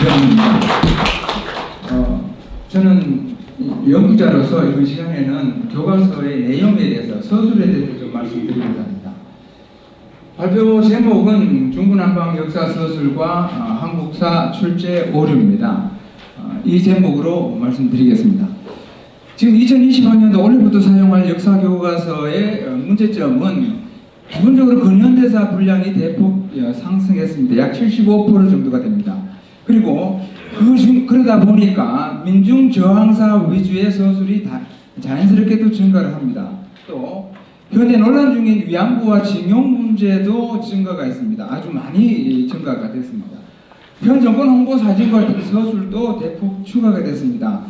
이병입니다. 저는 연구자로서 이번 시간에는 교과서의 내용에 대해서 서술에 대해서 좀 말씀드리고자 합니다. 발표 제목은 중구난방 역사 서술과 한국사 출제 오류입니다. 이 제목으로 말씀드리겠습니다. 지금 2020학년도 올해부터 사용할 역사 교과서의 문제점은 기본적으로 근현대사 분량이 대폭 상승했습니다. 약 75% 정도가 됩니다. 그리고 그러다 보니까 민중 저항사 위주의 서술이 자연스럽게도 증가를 합니다. 또 현재 논란 중인 위안부와 징용 문제도 증가가 있습니다. 아주 많이 증가가 됐습니다. 현 정권 홍보 사진과 서술도 대폭 추가가 됐습니다.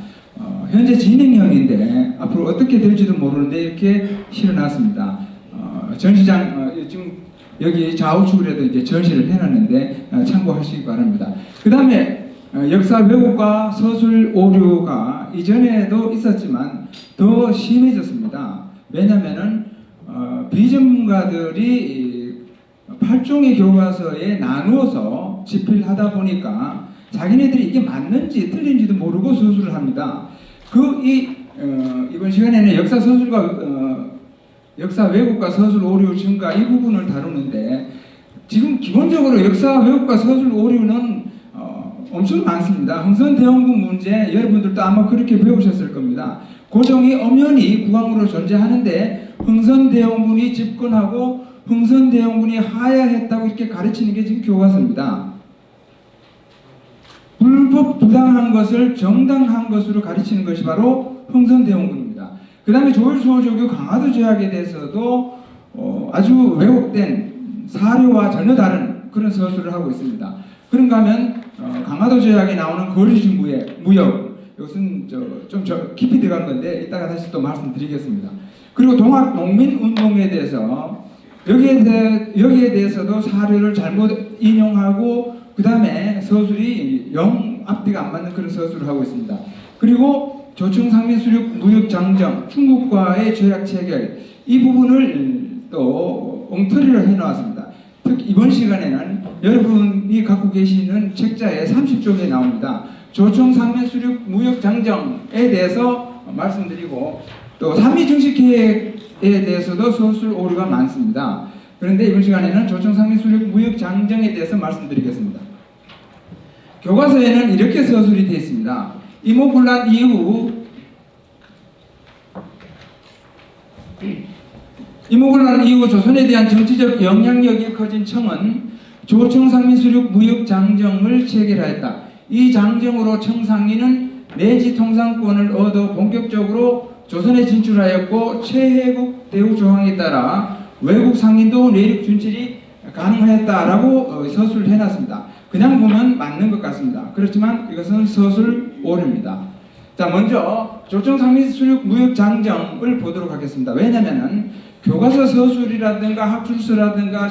현재 진행형인데 앞으로 어떻게 될지도 모르는데 이렇게 실어놨습니다. 전시장 지금 여기 좌우측으로도 이제 전시를 해놨는데 참고하시기 바랍니다. 그 다음에 역사 왜곡과 서술 오류가 이전에도 있었지만 더 심해졌습니다. 왜냐하면은 비전문가들이 8종의 교과서에 나누어서 집필하다 보니까 자기네들이 이게 맞는지 틀린지도 모르고 서술을 합니다. 이번 시간에는 역사 서술과 역사 왜곡과 서술 오류 증가 이 부분을 다루는데, 지금 기본적으로 역사 왜곡과 서술 오류는 엄청 많습니다. 흥선대원군 문제 여러분들도 아마 그렇게 배우셨을 겁니다. 고종이 엄연히 국왕으로 존재하는데 흥선대원군이 집권하고 흥선대원군이 하야했다고 이렇게 가르치는 게 지금 교과서입니다. 불법 부당한 것을 정당한 것으로 가르치는 것이 바로 흥선대원군입니다. 그 다음에 조율수호조교 강화도 조약에 대해서도 아주 왜곡된 사료와 전혀 다른 그런 서술을 하고 있습니다. 그런가 하면 강화도 조약에 나오는 거리중 무역, 이것은 좀 깊이 들어간 건데 이따가 다시 또 말씀드리겠습니다. 그리고 동학 농민운동에 대해서 여기에 대해서도 사료를 잘못 인용하고 그 다음에 서술이 영 앞뒤가 안 맞는 그런 서술을 하고 있습니다. 그리고 조충상민수륙 무역장정, 중국과의 조약 체결, 이 부분을 또 엉터리로 해놓았습니다. 특히 이번 시간에는 여러분이 갖고 계시는 책자에 30쪽에 나옵니다. 조충상민수륙 무역장정에 대해서 말씀드리고 또 삼위정식계획에 대해서도 서술 오류가 많습니다. 그런데 이번 시간에는 조충상민수륙 무역장정에 대해서 말씀드리겠습니다. 교과서에는 이렇게 서술이 되어 있습니다. 이모군란 이후 조선에 대한 정치적 영향력이 커진 청은 조청상민수륙 무역장정을 체결하였다. 이 장정으로 청상민은 내지 통상권을 얻어 본격적으로 조선에 진출하였고 최혜국 대우 조항에 따라 외국 상인도 내륙 진출이 가능하였다라고 서술을 해놨습니다. 그냥 보면 맞는 것 같습니다. 그렇지만 이것은 서술 오류입니다. 자, 먼저 조청상민수륙 무역장정을 보도록 하겠습니다. 왜냐하면 교과서 서술이라든가 학술서라든가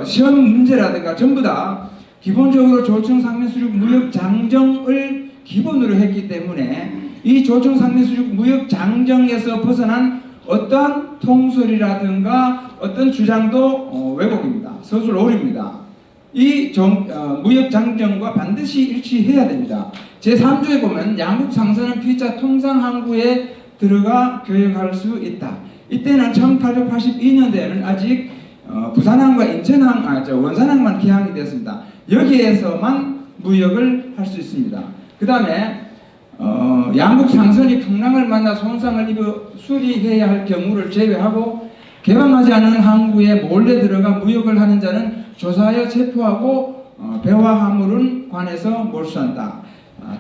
시험 문제라든가 전부 다 기본적으로 조청상민수륙 무역장정을 기본으로 했기 때문에 이 조청상민수륙 무역장정에서 벗어난 어떠한 통설이라든가 어떤 주장도 왜곡입니다. 서술 오류입니다. 이 무역장정과 반드시 일치해야 됩니다. 제3조에 보면 양국 상선은 피자 통상항구에 들어가 교역할 수 있다. 이때는 1882년대에는 아직 부산항과 원산항만 개항이 됐습니다. 여기에서만 무역을 할 수 있습니다. 그 다음에 양국 상선이 풍랑을 만나 손상을 입어 수리해야 할 경우를 제외하고 개방하지 않은 항구에 몰래 들어가 무역을 하는 자는 조사하여 체포하고 배와 화물은 관에서 몰수한다.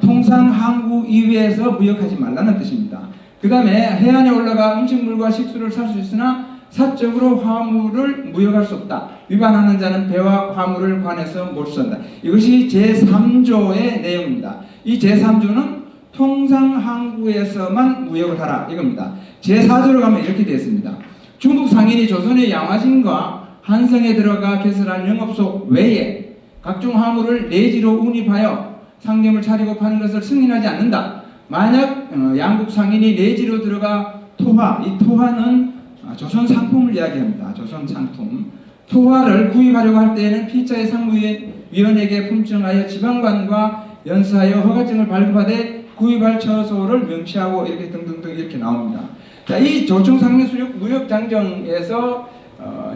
통상 항구 이외에서 무역하지 말라는 뜻입니다. 그 다음에 해안에 올라가 음식물과 식수를 살 수 있으나 사적으로 화물을 무역할 수 없다. 위반하는 자는 배와 화물을 관에서 몰수한다. 이것이 제3조의 내용입니다. 이 제3조는 통상 항구에서만 무역을 하라 이겁니다. 제4조로 가면 이렇게 되어 있습니다. 중국 상인이 조선의 양화진과 한성에 들어가 개설한 영업소 외에 각종 화물을 내지로 운입하여 상점을 차리고 파는 것을 승인하지 않는다. 만약 양국 상인이 내지로 들어가 토화, 이 토화는 조선 상품을 이야기합니다. 조선 상품. 토화를 구입하려고 할 때에는 피자의 상무위원에게 품청하여 지방관과 연수하여 허가증을 발급하되 구입할 처소를 명시하고 이렇게 등등등 이렇게 나옵니다. 자, 이 조충상민수륙 무역장정에서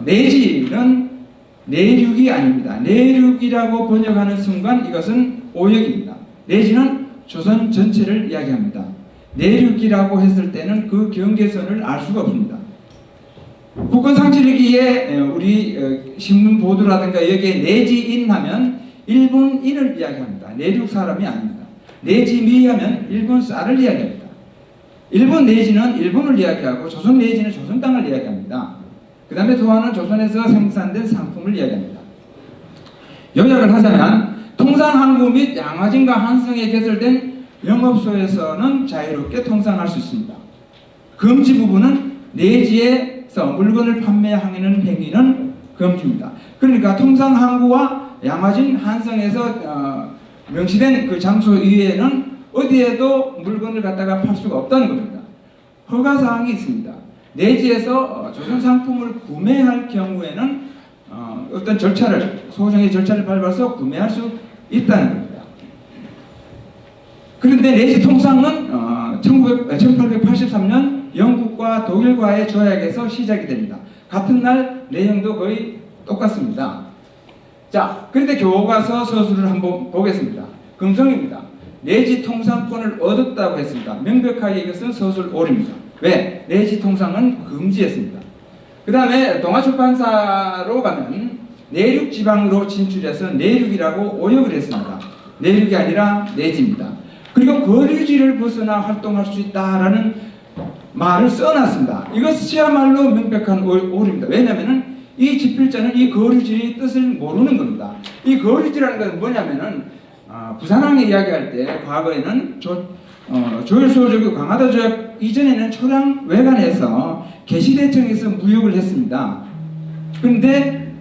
내지는 내륙이 아닙니다. 내륙이라고 번역하는 순간 이것은 오역입니다. 내지는 조선 전체를 이야기합니다. 내륙이라고 했을 때는 그 경계선을 알 수가 없습니다. 국권상실기에 우리 신문 보도라든가 여기에 내지인 하면 일본인을 이야기합니다. 내륙 사람이 아닙니다. 내지미 하면 일본 쌀을 이야기합니다. 일본 내지는 일본을 이야기하고 조선 내지는 조선 땅을 이야기합니다. 그 다음에 도화는 조선에서 생산된 상품을 이야기합니다. 요약을 하자면 통상항구 및 양화진과 한성에 개설된 영업소에서는 자유롭게 통상할 수 있습니다. 금지 부분은 내지에서 물건을 판매하는 행위는 금지입니다. 그러니까 통상항구와 양화진, 한성에서 명시된 그 장소 이외에는 어디에도 물건을 갖다가 팔 수가 없다는 겁니다. 허가사항이 있습니다. 내지에서 조선 상품을 구매할 경우에는 어떤 절차를, 소정의 절차를 밟아서 구매할 수 있다는 겁니다. 그런데 내지 통상은 1883년 영국과 독일과의 조약에서 시작이 됩니다. 같은 날 내용도 거의 똑같습니다. 자, 그런데 교과서 서술을 한번 보겠습니다. 금성입니다. 내지 통상권을 얻었다고 했습니다. 명백하게 이것은 서술 오류입니다. 왜? 내지 통상은 금지했습니다. 그 다음에 동아출판사로 가면 내륙 지방으로 진출해서 내륙이라고 오역을 했습니다. 내륙이 아니라 내지입니다. 그리고 거류지를 벗어나 활동할 수 있다라는 말을 써놨습니다. 이것이야말로 명백한 오류입니다. 왜냐하면 이 집필자는 이 거류지의 뜻을 모르는 겁니다. 이 거류지라는 것은 뭐냐면은 부산항에 이야기할 때 과거에는 조일수호조교 강화도 조약 이전에는 초량 외관에서 계시대청에서 무역을 했습니다. 그런데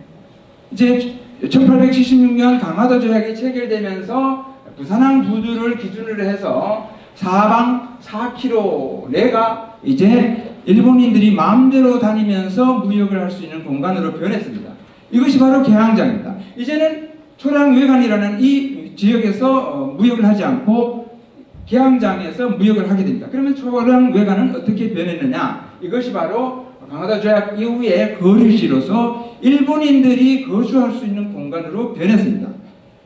이제 1876년 강화도 조약이 체결되면서 부산항 부두를 기준으로 해서 사방 4km 내가 이제 일본인들이 마음대로 다니면서 무역을 할 수 있는 공간으로 변했습니다. 이것이 바로 개항장입니다. 이제는 초량외관이라는 이 지역에서 무역을 하지 않고 개항장에서 무역을 하게 됩니다. 그러면 초량외관은 어떻게 변했느냐? 이것이 바로 강화도 조약 이후에 거류지로서 일본인들이 거주할 수 있는 공간으로 변했습니다.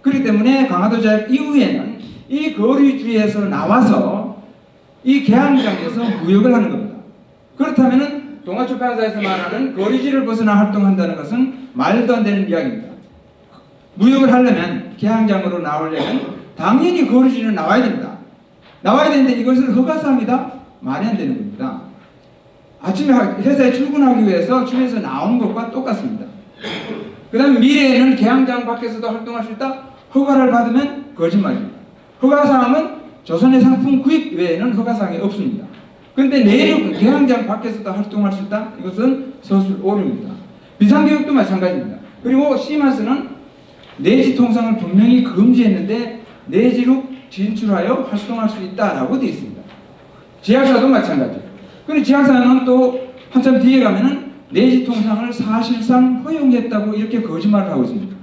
그렇기 때문에 강화도 조약 이후에는 이 거류지에서 나와서 이 개항장에서 무역을 하는 겁니다. 그렇다면 동아출판사에서 말하는 거류지를 벗어나 활동한다는 것은 말도 안 되는 이야기입니다. 무역을 하려면 개항장으로 나오려면 당연히 거류지는 나와야 됩니다. 나와야 되는데 이것은 허가사항이다? 말이 안 되는 겁니다. 아침에 회사에 출근하기 위해서 집에서 나오는 것과 똑같습니다. 그 다음에 미래에는 개항장 밖에서도 활동할 수 있다? 허가를 받으면 거짓말입니다. 허가사항은 조선의 상품 구입 외에는 허가사항이 없습니다. 그런데 내륙 개항장 밖에서도 활동할 수 있다? 이것은 서술 오류입니다. 비상교육도 마찬가지입니다. 그리고 시마스는 내지 통상을 분명히 금지했는데 내지로 진출하여 활동할 수 있다라고 되어 있습니다. 지하사도 마찬가지예요. 그런데 지하사는 또 한참 뒤에 가면은 내지 통상을 사실상 허용했다고 이렇게 거짓말을 하고 있습니다.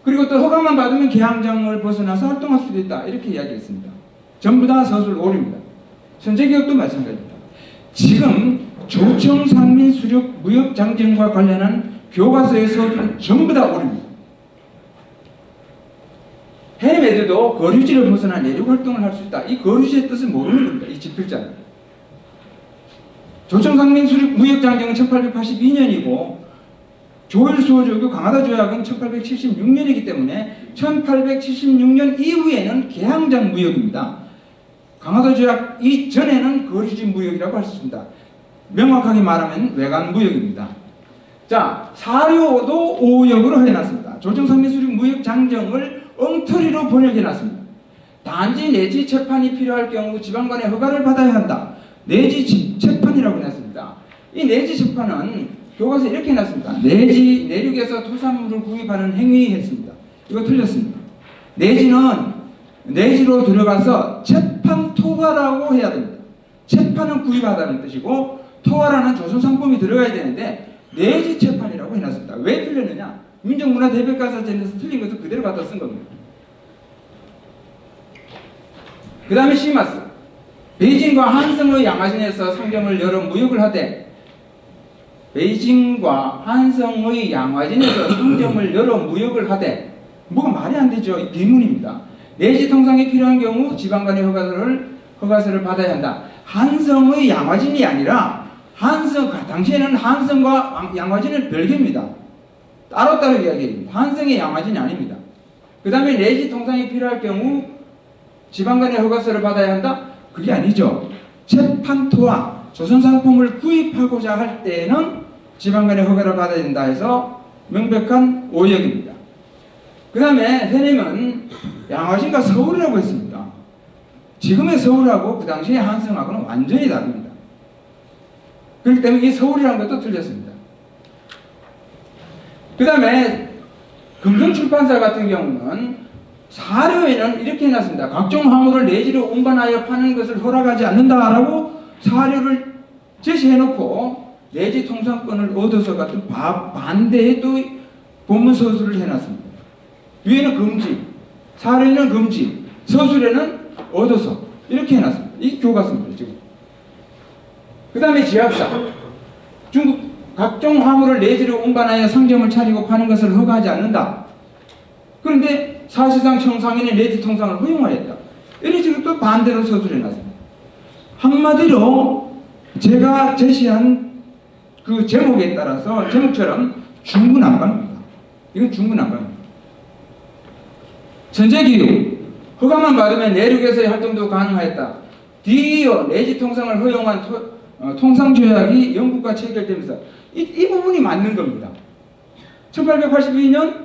그리고 또 허가만 받으면 개항장을 벗어나서 활동할 수도 있다 이렇게 이야기했습니다. 전부 다 서술 오류입니다. 선제개혁도 마찬가지입니다. 지금 조청상민수륙 무역장정과 관련한 교과서의 서술은 전부 다 오류입니다. 해외 애들도 거류지를 벗어나 내륙 활동을 할 수 있다. 이 거류지의 뜻을 모르는 겁니다. 이 집필자는. 조청상민수륙 무역장정은 1882년이고 조일수호조교 강화도 조약은 1876년이기 때문에 1876년 이후에는 개항장 무역입니다. 강화도 조약 이전에는 거류지 무역이라고 할 수 있습니다. 명확하게 말하면 외관 무역입니다. 자, 사료도 오역으로 해놨습니다. 조청상민수륙 무역장정을 엉터리로 번역해놨습니다. 단지 내지 채판이 필요할 경우 지방관의 허가를 받아야 한다. 내지 채판이라고 해놨습니다. 이 내지 채판은 교과서에 이렇게 해놨습니다. 내지, 내륙에서 토산물을 구입하는 행위했습니다. 이거 틀렸습니다. 내지는 내지로 들어가서 채판 토가라고 해야 됩니다. 채판은 구입하다는 뜻이고 토가라는 조선상품이 들어가야 되는데 내지 채판이라고 해놨습니다. 왜 틀렸느냐? 민족문화대백과사전에서 틀린 것을 그대로 갖다 쓴 겁니다. 그 다음에 시마스. 베이징과 한성의 양화진에서 상점을 열어 무역을 하되, 베이징과 한성의 양화진에서 상점을 열어 무역을 하되, 뭐가 말이 안 되죠. 비문입니다. 내지 통상이 필요한 경우 지방간의 허가서를 받아야 한다. 한성의 양화진이 아니라 당시에는 한성과 양화진은 별개입니다. 따로따로 이야기합니다. 한성의 양화진이 아닙니다. 그 다음에 내지 통상이 필요할 경우 지방간의 허가서를 받아야 한다? 그게 아니죠. 채판토와 조선상품을 구입하고자 할 때에는 지방간의 허가를 받아야 된다 해서 명백한 오역입니다. 그 다음에 해님은 양화진과 서울이라고 했습니다. 지금의 서울하고 그 당시의 한성하고는 완전히 다릅니다. 그렇기 때문에 이 서울이라는 것도 틀렸습니다. 그 다음에 금성출판사 같은 경우는 사료에는 이렇게 해놨습니다. 각종 화물을 내지로 운반하여 파는 것을 허락하지 않는다라고 사료를 제시해놓고 내지 통상권을 얻어서 같은 반대에 또 본문 서술을 해놨습니다. 위에는 금지, 사료에는 금지, 서술에는 얻어서 이렇게 해놨습니다. 이 교과서입니다. 지금. 그 다음에 지학사. 중국 각종 화물을 내지로 운반하여 상점을 차리고 파는 것을 허가하지 않는다. 그런데 사실상 청상인의 내지 통상을 허용하였다. 이런 식으로 또 반대로 서술해놨습니다. 한마디로 제가 제시한 그 제목에 따라서 제목처럼 중구난방입니다. 이건 중구난방입니다. 천재기후 허가만 받으면 내륙에서의 활동도 가능하였다. 뒤이어 내지 통상을 허용한 통상조약이 영국과 체결되면서 이 부분이 맞는 겁니다. 1882년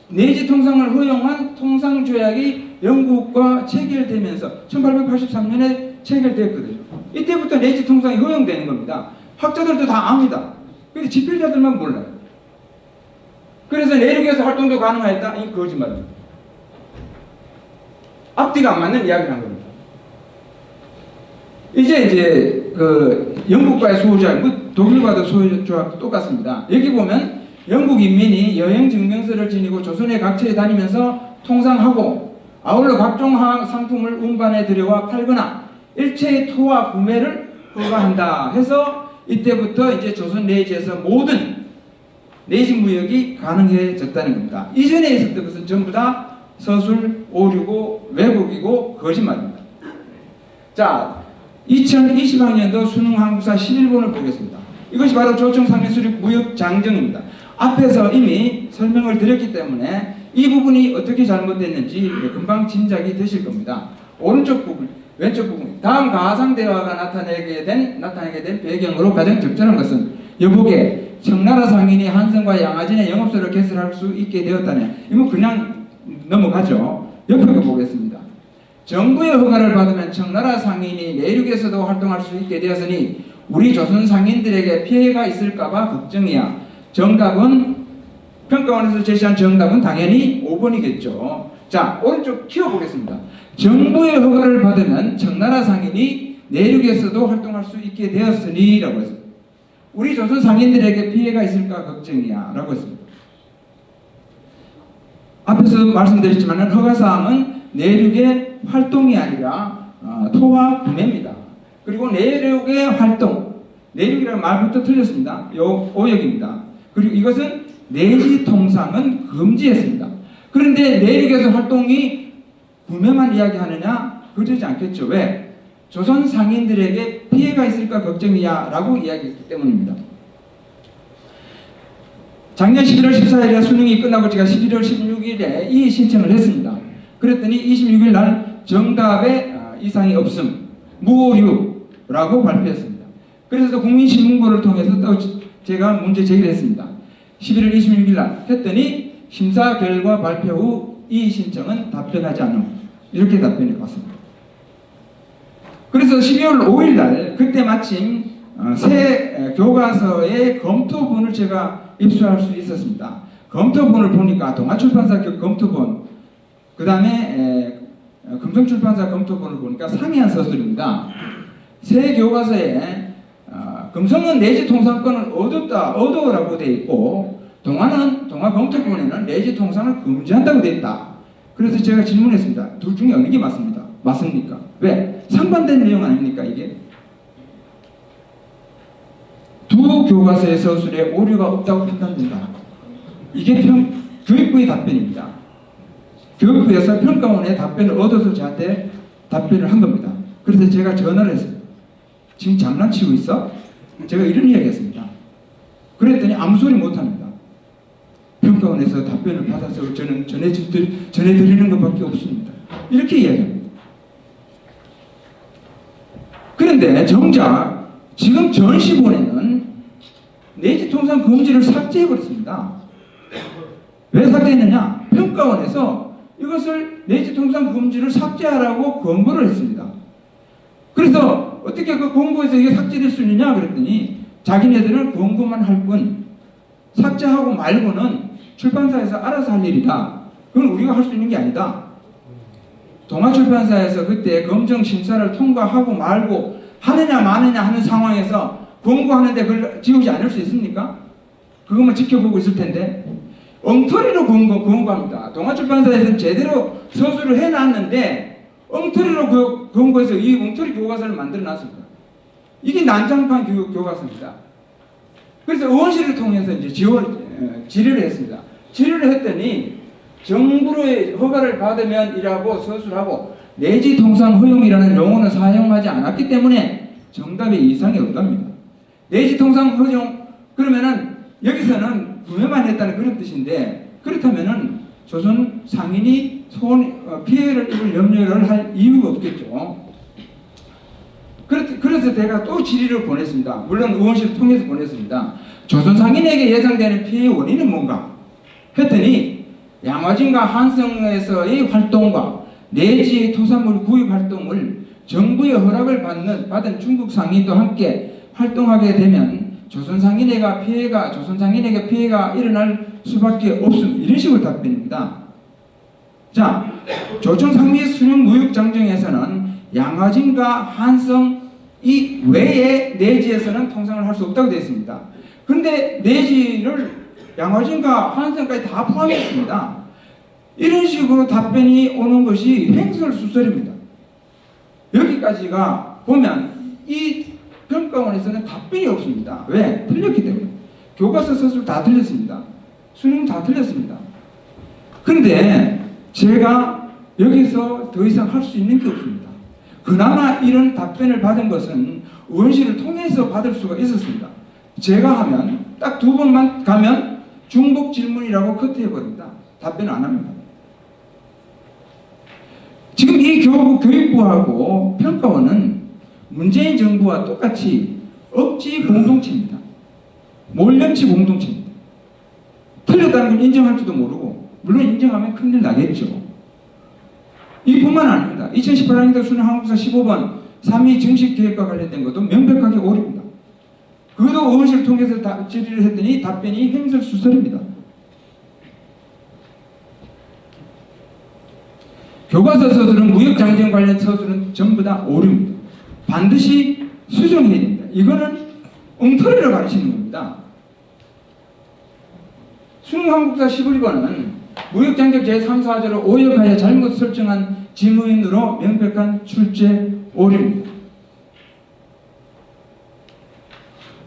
내지 통상을 허용한 통상조약이 영국과 체결되면서 1883년에 체결되었거든요. 이때부터 내지 통상이 허용되는 겁니다. 학자들도 다 압니다. 근데 집필자들만 몰라요. 그래서 내륙에서 활동도 가능하였다? 이 거짓말입니다. 앞뒤가 안 맞는 이야기를 한 겁니다. 이제 그 영국과의 수호조약, 독일과도 수호조약도 똑같습니다. 여기 보면 영국 인민이 여행 증명서를 지니고 조선의 각처에 다니면서 통상하고 아울러 각종 상품을 운반해 들여와 팔거나 일체의 토와 구매를 허가한다 해서 이때부터 이제 조선 내지에서 모든 내지 무역이 가능해졌다는 겁니다. 이전에 있었던 것은 전부 다 서술, 오류고 왜곡이고 거짓말입니다. 자, 2020학년도 수능 항구사 11번을 보겠습니다. 이것이 바로 조청상민수륙 무역장정입니다. 앞에서 이미 설명을 드렸기 때문에 이 부분이 어떻게 잘못됐는지 금방 짐작이 되실 겁니다. 오른쪽 부분, 왼쪽 부분. 다음 가상대화가 나타나게 된 배경으로 가장 적절한 것은 여보게 청나라 상인이 한성과 양화진의 영업소를 개설할 수 있게 되었다네. 이거 그냥 넘어가죠. 옆에 거 보겠습니다. 정부의 허가를 받으면 청나라 상인이 내륙에서도 활동할 수 있게 되었으니 우리 조선 상인들에게 피해가 있을까봐 걱정이야. 정답은 평가원에서 제시한 정답은 당연히 5번이겠죠. 자, 오른쪽 키워보겠습니다. 정부의 허가를 받으면 청나라 상인이 내륙에서도 활동할 수 있게 되었으니 라고 했습니다. 우리 조선 상인들에게 피해가 있을까 걱정이야 라고 했습니다. 앞에서 말씀드렸지만 허가사항은 내륙의 활동이 아니라 토와 구매입니다. 그리고 내륙의 활동, 내륙이라는 말부터 틀렸습니다. 요 오역입니다. 그리고 이것은 내지 통상은 금지했습니다. 그런데 내륙에서 활동이 구매만 이야기하느냐? 그러지 않겠죠. 왜? 조선 상인들에게 피해가 있을까 걱정이야 라고 이야기했기 때문입니다. 작년 11월 14일에 수능이 끝나고 제가 11월 16일에 이 신청을 했습니다. 그랬더니 26일 날 정답에 이상이 없음, 무오류라고 발표했습니다. 그래서 국민신문고를 통해서 또 제가 문제 제기를 했습니다. 11월 26일 날 했더니 심사 결과 발표 후 이 신청은 답변하지 않음, 이렇게 답변해 왔습니다. 그래서 12월 5일 날 그때 마침 새 교과서의 검토본을 제가 입수할 수 있었습니다. 검토본을 보니까 동아출판사 검토본, 그 다음에 금성출판사 검토본을 보니까 상이한 서술입니다. 새 교과서에 금성은 내지 통상권을 얻어라고 되어 있고 동아 검토본에는 내지 통상을 금지한다고 되어 있다. 그래서 제가 질문했습니다. 둘 중에 어느 게 맞습니다. 맞습니까? 왜? 상반된 내용 아닙니까 이게? 두 교과서의 서술에 오류가 없다고 판단된다. 이게 교육부의 답변입니다. 교육부에서 평가원의 답변을 얻어서 저한테 답변을 한 겁니다. 그래서 제가 전화를 했어요. 지금 장난치고 있어? 제가 이런 이야기 했습니다. 그랬더니 아무 소리 못합니다. 평가원에서 답변을 받아서 저는 전해드리는 것밖에 없습니다. 이렇게 이야기합니다. 그런데 정작 지금 전시본에는 내지통상 금지를 삭제해버렸습니다. 왜 삭제했느냐? 평가원에서 이것을 내지통상 금지를 삭제하라고 권고를 했습니다. 그래서 어떻게 그 권고에서 이게 삭제될 수 있느냐 그랬더니 자기네들은 권고만 할 뿐 삭제하고 말고는 출판사에서 알아서 할 일이다. 그건 우리가 할 수 있는 게 아니다. 동아출판사에서 그때 검정심사를 통과하고 말고 하느냐 마느냐 하는 상황에서 권고하는데 그걸 지우지 않을 수 있습니까? 그것만 지켜보고 있을 텐데 엉터리로 권고합니다. 동아출판사에서는 제대로 서술을 해놨는데 엉터리로 권고해서 이 엉터리 교과서를 만들어놨습니다. 이게 난장판 교과서입니다. 그래서 의원실을 통해서 이제 질의를 했습니다. 질의를 했더니 정부로의 허가를 받으면 이라고 서술하고 내지통상 허용이라는 용어는 사용하지 않았기 때문에 정답에 이상이 없답니다. 내지통상 허용 그러면은 여기서는 구매만 했다는 그런 뜻인데 그렇다면은 조선 상인이 피해를 입을 염려를 할 이유가 없겠죠. 그래서 제가 또 질의를 보냈습니다. 물론 의원실을 통해서 보냈습니다. 조선 상인에게 예상되는 피해의 원인은 뭔가 했더니 양화진과 한성에서의 활동과 내지 토산물 구입 활동을 정부의 허락을 받은 중국 상인도 함께 활동하게 되면 조선 상인에게 피해가 일어날 수밖에 없음. 이런 식으로 답변입니다. 자, 조청 상미 수령 무역 장정에서는 양화진과 한성 이 외의 내지에서는 통상을 할 수 없다고 되어 있습니다. 그런데 내지를 양화진과 한성까지 다 포함했습니다. 이런 식으로 답변이 오는 것이 횡설수설입니다. 여기까지가 보면 이 평가원에서는 답변이 없습니다. 왜? 틀렸기 때문에. 교과서 서술 다 틀렸습니다. 수능 다 틀렸습니다. 그런데 제가 여기서 더 이상 할 수 있는 게 없습니다. 그나마 이런 답변을 받은 것은 의원실을 통해서 받을 수가 있었습니다. 제가 하면 딱 2번만 가면 중복 질문이라고 커트해버립니다. 답변을 안 합니다. 지금 이 교육부하고 평가원은 문재인 정부와 똑같이 억지 공동체입니다. 몰염치 공동체입니다. 틀렸다는 걸 인정할 줄도 모르고 물론 인정하면 큰일 나겠죠. 이뿐만 아닙니다. 2018학년도 수능 한국사 15번 3위 정식 계획과 관련된 것도 명백하게 오류입니다. 그것도 의원실을 통해서 질의를 했더니 답변이 횡설수설입니다. 교과서 서술은 무역장정 관련 서술은 전부 다 오류입니다. 반드시 수정해야 됩니다. 이거는 엉터리를 가르치는 겁니다. 수능 한국사 11번은 무역장벽 제3, 4조를 오역하여 잘못 설정한 지문으로 명백한 출제 오류입니다.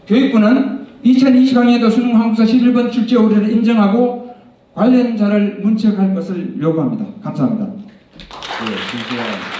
교육부는 2020학년도 수능 한국사 11번 출제 오류를 인정하고 관련자를 문책할 것을 요구합니다. 감사합니다. 네, 진짜